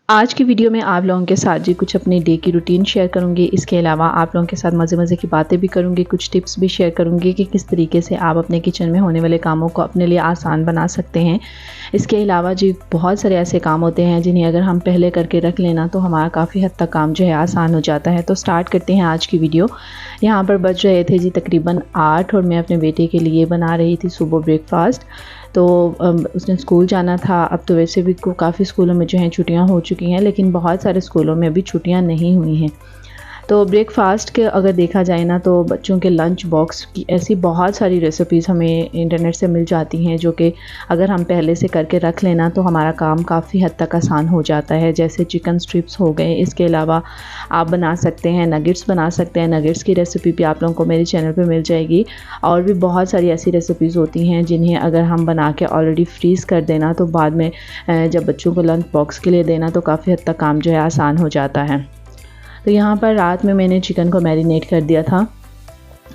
आज की वीडियो में आप लोगों के साथ जी कुछ अपने डे की रूटीन शेयर करूंगी। इसके अलावा आप लोगों के साथ मज़े की बातें भी करूंगी, कुछ टिप्स भी शेयर करूंगी कि किस तरीके से आप अपने किचन में होने वाले कामों को अपने लिए आसान बना सकते हैं। इसके अलावा जी बहुत सारे ऐसे काम होते हैं जिन्हें अगर हम पहले करके रख लेना तो हमारा काफ़ी हद तक काम जो है आसान हो जाता है। तो स्टार्ट करते हैं आज की वीडियो। यहाँ पर बज रहे थे जी तकरीबन 8 और मैं अपने बेटे के लिए बना रही थी सुबह ब्रेकफास्ट। तो उसने स्कूल जाना था। अब तो वैसे भी काफ़ी स्कूलों में जो हैं छुट्टियां हो चुकी हैं, लेकिन बहुत सारे स्कूलों में अभी छुट्टियां नहीं हुई हैं। तो ब्रेकफास्ट के अगर देखा जाए ना तो बच्चों के लंच बॉक्स की ऐसी बहुत सारी रेसिपीज़ हमें इंटरनेट से मिल जाती हैं जो कि अगर हम पहले से करके रख लेना तो हमारा काम काफ़ी हद तक आसान हो जाता है। जैसे चिकन स्ट्रिप्स हो गए, इसके अलावा आप बना सकते हैं नगेट्स बना सकते हैं। नगेट्स की रेसिपी भी आप लोगों को मेरे चैनल पे मिल जाएगी। और भी बहुत सारी ऐसी रेसिपीज़ होती हैं जिन्हें अगर हम बना के ऑलरेडी फ्रीज़ कर देना तो बाद में जब बच्चों को लंच बॉक्स के लिए देना तो काफ़ी हद तक काम जो है आसान हो जाता है। तो यहाँ पर रात में मैंने चिकन को मैरिनेट कर दिया था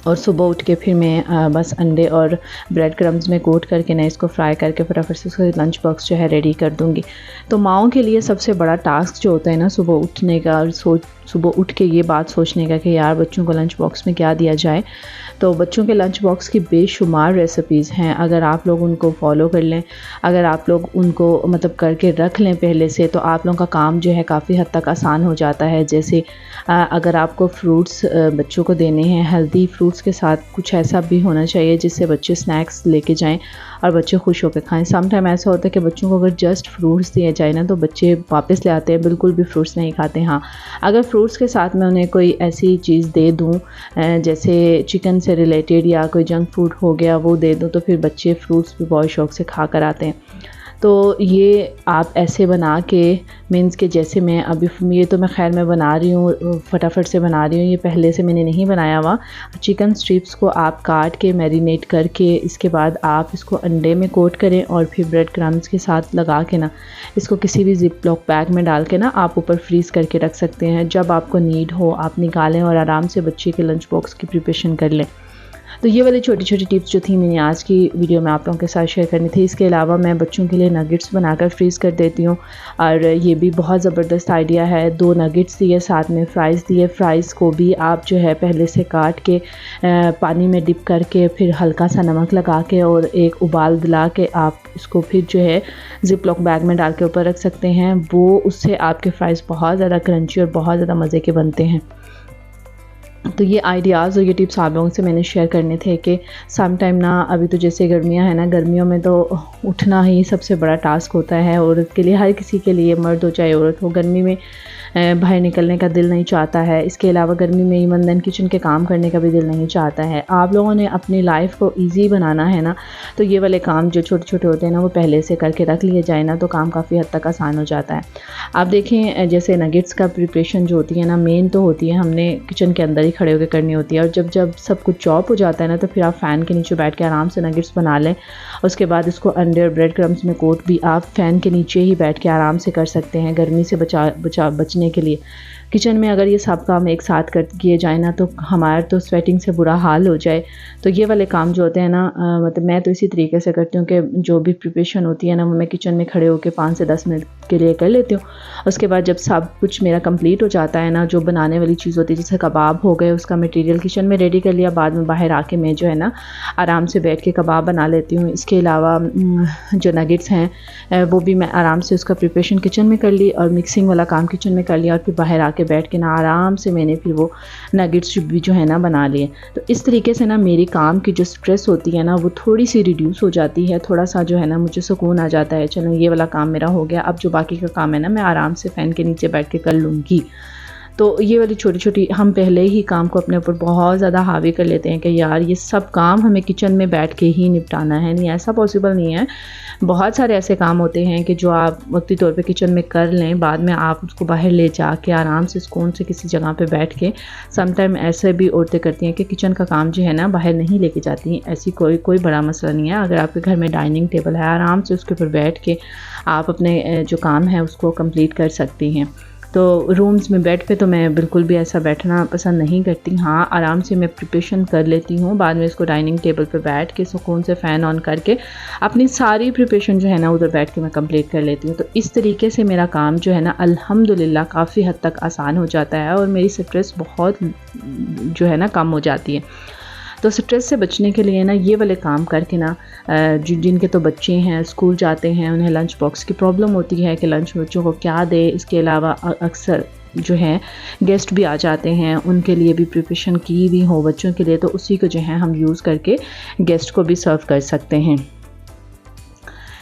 और सुबह उठ के फिर मैं बस अंडे और ब्रेड क्रम्स में कोट करके ना इसको फ्राई करके फटाफट से उसका लंच बॉक्स जो है रेडी कर दूँगी। तो माओं के लिए सबसे बड़ा टास्क जो होता है ना सुबह उठने का और सुबह उठ के ये बात सोचने का कि यार बच्चों को लंच बॉक्स में क्या दिया जाए। तो बच्चों के लंच बॉक्स की बेशुमार रेसिपीज़ हैं। अगर आप लोग उनको फॉलो कर लें, अगर आप लोग उनको मतलब करके रख लें पहले से, तो आप लोगों का काम जो है काफ़ी हद तक आसान हो जाता है। जैसे अगर आपको फ्रूट्स बच्चों को देने हैं, हेल्दी फ्रूट्स के साथ कुछ ऐसा भी होना चाहिए जिससे बच्चे स्नैक्स लेके जाएं और बच्चे खुश होकर खाएं। सम टाइम ऐसा होता है कि बच्चों को अगर जस्ट फ्रूट्स दिए जाए ना तो बच्चे वापस ले आते हैं, बिल्कुल भी फ्रूट्स नहीं खाते। हाँ, अगर फ्रूट्स के साथ मैं उन्हें कोई ऐसी चीज़ दे दूँ जैसे चिकन से रिलेटेड या कोई जंक फूड हो गया वो दे दूँ तो फिर बच्चे फ्रूट्स भी बहुत शौक़ से खा कर आते हैं। तो ये आप ऐसे बना के मीन्स के जैसे मैं अभी ये तो मैं खैर मैं बना रही हूँ, फटाफट से बना रही हूँ, ये पहले से मैंने नहीं बनाया हुआ। चिकन स्ट्रिप्स को आप काट के मैरिनेट करके इसके बाद आप इसको अंडे में कोट करें और फिर ब्रेड क्रम्स के साथ लगा के ना इसको किसी भी जिप लॉक बैग में डाल के ना आप ऊपर फ्रीज़ करके रख सकते हैं। जब आपको नीड हो आप निकालें और आराम से बच्चे के लंच बॉक्स की प्रिपरेशन कर लें। तो ये वाली छोटी छोटी टिप्स जो थी मैंने आज की वीडियो में आप लोगों के साथ शेयर करनी थी। इसके अलावा मैं बच्चों के लिए नगेट्स बनाकर फ्रीज़ कर देती हूँ और ये भी बहुत ज़बरदस्त आइडिया है। 2 नगेट्स दिए, साथ में फ़्राइज़ दिए। फ़्राइज़ को भी आप जो है पहले से काट के पानी में डिप करके फिर हल्का सा नमक लगा के और एक उबाल दिला के आप इसको फिर जो है ज़िप लॉक बैग में डाल के ऊपर रख सकते हैं। वो उससे आपके फ़्राइज़ बहुत ज़्यादा क्रंची और बहुत ज़्यादा मज़े के बनते हैं। तो ये आइडियाज़ और ये टिप्स आप लोगों से मैंने शेयर करने थे कि सम टाइम ना अभी तो जैसे गर्मियां हैं ना, गर्मियों में तो उठना ही सबसे बड़ा टास्क होता है औरत के लिए, हर किसी के लिए, मर्द हो चाहे औरत हो। गर्मी में बाहर निकलने का दिल नहीं चाहता है। इसके अलावा गर्मी में इवन देन किचन के काम करने का भी दिल नहीं चाहता है। आप लोगों ने अपनी लाइफ को ईजी बनाना है ना तो ये वाले काम जो छोटे छोटे होते हैं ना वो पहले से करके रख लिए जाए ना तो काम काफ़ी हद तक आसान हो जाता है। आप देखें जैसे नगेट्स का प्रिपरेशन जो होती है ना, मेन तो होती है हमने किचन के अंदर ही खड़े होकर करनी होती है। और जब सब कुछ चॉप हो जाता है ना तो फिर आप फ़ैन के नीचे बैठ के आराम से नगेट्स बना लें। उसके बाद इसको अंडे और ब्रेड क्रम्स में कोट भी आप फ़ैन के नीचे ही बैठ के आराम से कर सकते हैं गर्मी से बचने के लिए। किचन में अगर ये सब काम एक साथ कर किए जाए ना तो हमारा तो स्वेटिंग से बुरा हाल हो जाए। तो ये वाले काम जो होते हैं ना मतलब मैं तो इसी तरीके से करती हूँ कि जो भी प्रिपरेशन होती है ना वो मैं किचन में खड़े होकर 5 से 10 मिनट के लिए कर लेती हूँ। उसके बाद जब सब कुछ मेरा कंप्लीट हो जाता है ना, जो बनाने वाली चीज़ होती है जैसे कबाब हो गए, उसका मटेरियल किचन में रेडी कर लिया, बाद में बाहर आके मैं जो है ना आराम से बैठ के कबाब बना लेती हूँ। इसके अलावा जो नगेट्स हैं वो भी मैं आराम से उसका प्रिपरेशन किचन में कर ली और मिक्सिंग वाला काम किचन में कर लिया और फिर बाहर आके बैठ के ना आराम से मैंने फिर वो नगेट्स भी जो है ना बना लिए। तो इस तरीके से ना मेरी काम की जो स्ट्रेस होती है ना वो थोड़ी सी रिड्यूस हो जाती है। थोड़ा सा जो है ना मुझे सुकून आ जाता है, चलो ये वाला काम मेरा हो गया, अब जो बाकी का काम है ना मैं आराम से फ़ैन के नीचे बैठ के कर लूँगी। तो ये वाली छोटी छोटी हम पहले ही काम को अपने ऊपर बहुत ज़्यादा हावी कर लेते हैं कि यार ये सब काम हमें किचन में बैठ के ही निपटाना है। नहीं, ऐसा पॉसिबल नहीं है। बहुत सारे ऐसे काम होते हैं कि जो आप वक्ती तौर पे किचन में कर लें, बाद में आप उसको बाहर ले जाके आराम से सुकून से किसी जगह पे बैठ के, सम टाइम ऐसे भी औरतें करती हैं कि किचन का काम जो है ना बाहर नहीं लेके जाती हैं। ऐसी कोई बड़ा मसला नहीं है। अगर आपके घर में डाइनिंग टेबल है, आराम से उसके ऊपर बैठ के आप अपने जो काम है उसको कंप्लीट कर सकती हैं। तो रूम्स में बेड पे तो मैं बिल्कुल भी ऐसा बैठना पसंद नहीं करती। हाँ, आराम से मैं प्रिपरेशन कर लेती हूँ, बाद में इसको डाइनिंग टेबल पे बैठ के सुकून से फ़ैन ऑन करके अपनी सारी प्रिपरेशन जो है ना उधर बैठ के मैं कंप्लीट कर लेती हूँ। तो इस तरीके से मेरा काम जो है ना अल्हम्दुलिल्लाह काफ़ी हद तक आसान हो जाता है और मेरी स्ट्रेस बहुत जो है ना कम हो जाती है। तो स्ट्रेस से बचने के लिए ना ये वाले काम करके ना जिनके तो बच्चे हैं स्कूल जाते हैं, उन्हें लंच बॉक्स की प्रॉब्लम होती है कि लंच बच्चों को क्या दे। इसके अलावा अक्सर जो है गेस्ट भी आ जाते हैं, उनके लिए भी प्रिपरेशन की हुई हो बच्चों के लिए, तो उसी को जो है हम यूज़ करके गेस्ट को भी सर्व कर सकते हैं।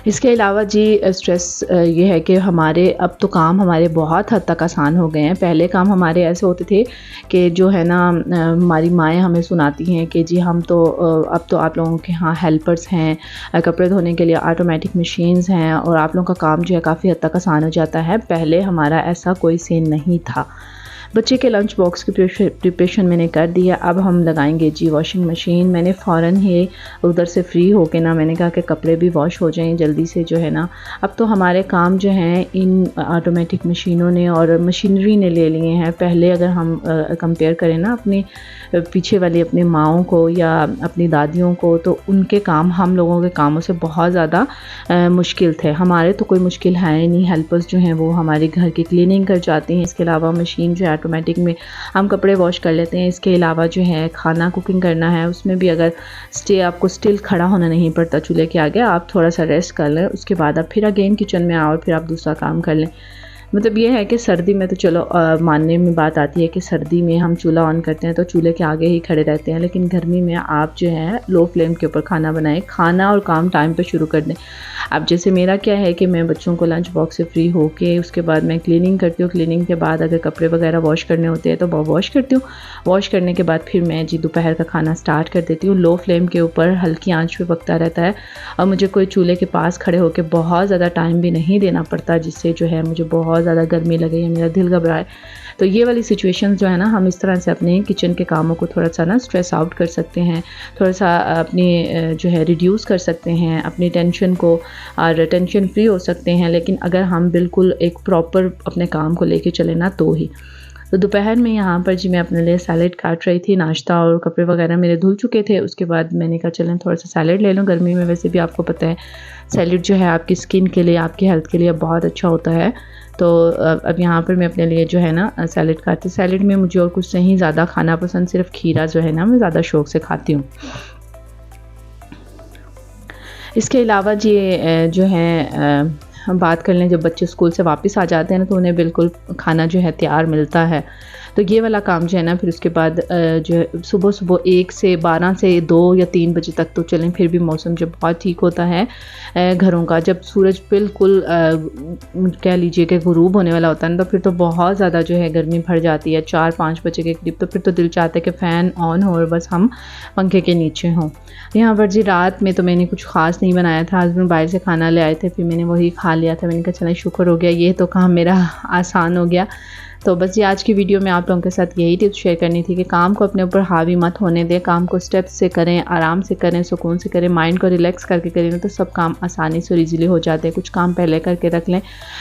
इसके अलावा जी स्ट्रेस ये है कि हमारे अब तो काम हमारे बहुत हद तक आसान हो गए हैं। पहले काम हमारे ऐसे होते थे कि जो है ना हमारी माएँ हमें सुनाती हैं कि जी हम तो अब तो आप लोगों के यहाँ हेल्पर्स हैं, कपड़े धोने के लिए ऑटोमेटिक मशीन्स हैं और आप लोगों का काम जो है काफ़ी हद तक आसान हो जाता है। पहले हमारा ऐसा कोई सीन नहीं था। बच्चे के लंच बॉक्स की प्रिपरेशन मैंने कर दिया। अब हम लगाएंगे जी वॉशिंग मशीन। मैंने फ़ौरन ही उधर से फ्री होके ना मैंने कहा कि कपड़े भी वॉश हो जाएं जल्दी से जो है ना। अब तो हमारे काम जो हैं इन ऑटोमेटिक मशीनों ने और मशीनरी ने ले लिए हैं। पहले अगर हम कंपेयर करें ना अपनी पीछे वाली अपनी माओं को या अपनी दादियों को, तो उनके काम हम लोगों के कामों से बहुत ज़्यादा मुश्किल थे। हमारे तो कोई मुश्किल है ही नहीं। हेल्पर्स जो हैं वो हमारे घर की क्लीनिंग कर जाती हैं। इसके अलावा मशीन जो है ऑटोमेटिक में हम कपड़े वॉश कर लेते हैं। इसके अलावा जो है खाना कुकिंग करना है, उसमें भी अगर आपको स्टिल खड़ा होना नहीं पड़ता चूल्हे के आगे, आप थोड़ा सा रेस्ट कर लें, उसके बाद आप फिर अगेन किचन में आओ और फिर आप दूसरा काम कर लें। मतलब ये है कि सर्दी में तो चलो मानने में बात आती है कि सर्दी में हम चूल्हा ऑन करते हैं तो चूल्हे के आगे ही खड़े रहते हैं, लेकिन गर्मी में आप जो है लो फ्लेम के ऊपर खाना बनाएं, खाना और काम टाइम पे शुरू कर दें। अब जैसे मेरा क्या है कि मैं बच्चों को लंच बॉक्स से फ्री होके उसके बाद मैं क्लीनिंग करती हूँ। क्लीनिंग के बाद अगर कपड़े वगैरह वॉश करने होते हैं तो वो वॉश करती हूँ। वॉश करने के बाद फिर मैं जी दोपहर का खाना स्टार्ट कर देती हूँ। लो फ्लेम के ऊपर हल्की आंच पे पकता रहता है और मुझे कोई चूल्हे के पास खड़े होकर बहुत ज़्यादा टाइम भी नहीं देना पड़ता, जिससे जो है मुझे बहुत ज़्यादा गर्मी लगे या मेरा दिल घबराए। तो ये वाली सिचुएशंस जो है ना हम इस तरह से अपने किचन के कामों को थोड़ा सा ना स्ट्रेस आउट कर सकते हैं, थोड़ा सा अपनी जो है रिड्यूस कर सकते हैं अपनी टेंशन को और टेंशन फ्री हो सकते हैं। लेकिन अगर हम बिल्कुल एक प्रॉपर अपने काम को लेके चले ना तो ही। तो दोपहर में यहाँ पर जी मैं अपने लिए सैलेड काट रही थी। नाश्ता और कपड़े वगैरह मेरे धुल चुके थे। उसके बाद मैंने कहा चलें थोड़ा सा सैलेड ले लूँ। गर्मी में वैसे भी आपको पता है सैलेड जो है आपकी स्किन के लिए, आपकी हेल्थ के लिए बहुत अच्छा होता है। तो अब यहाँ पर मैं अपने लिए जो है ना सैलेड काटती। सैलेड में मुझे और कुछ नहीं ज़्यादा खाना पसंद, सिर्फ खीरा जो है ना मैं ज़्यादा शौक़ से खाती हूँ। इसके अलावा जी जो है हम बात कर लें, जब बच्चे स्कूल से वापस आ जाते हैं ना तो उन्हें बिल्कुल खाना जो है तैयार मिलता है। तो ये वाला काम जो है ना फिर उसके बाद जो है सुबह सुबह 1 से 12 से 2 या 3 बजे तक तो चलें, फिर भी मौसम जब बहुत ठीक होता है घरों का, जब सूरज बिल्कुल कह लीजिए कि गुरूब होने वाला होता है ना, तो फिर तो बहुत ज़्यादा जो है गर्मी बढ़ जाती है 4-5 बजे के करीब। तो फिर तो दिल चाहता है कि फ़ैन ऑन हो और बस हम पंखे के नीचे हों। यहाँ पर जी रात में तो मैंने कुछ ख़ास नहीं बनाया था। हस्बैंड बाहर से खाना ले आए थे, फिर मैंने वही खा लिया था। मैंने कहा चला शुक्र हो गया, ये तो काम मेरा आसान हो गया। तो बस ये आज की वीडियो में आप लोगों के साथ यही टिप्स शेयर करनी थी कि काम को अपने ऊपर हावी मत होने दें, काम को स्टेप्स से करें, आराम से करें, सुकून से करें, माइंड को रिलैक्स करके करें ना तो सब काम आसानी से और ईजिली हो जाते हैं। कुछ काम पहले करके रख लें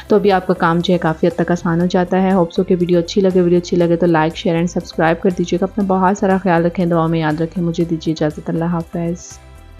तो अभी आपका काम जो है काफ़ी हद तक आसान हो जाता है। होप सो कि वीडियो अच्छी लगे तो लाइक शेयर एंड सब्सक्राइब कर दीजिएगा। अपना बहुत सारा ख्याल रखें, दुआ में याद रखें। मुझे दीजिए इजाज़त। अल्लाह हाफ़िज़।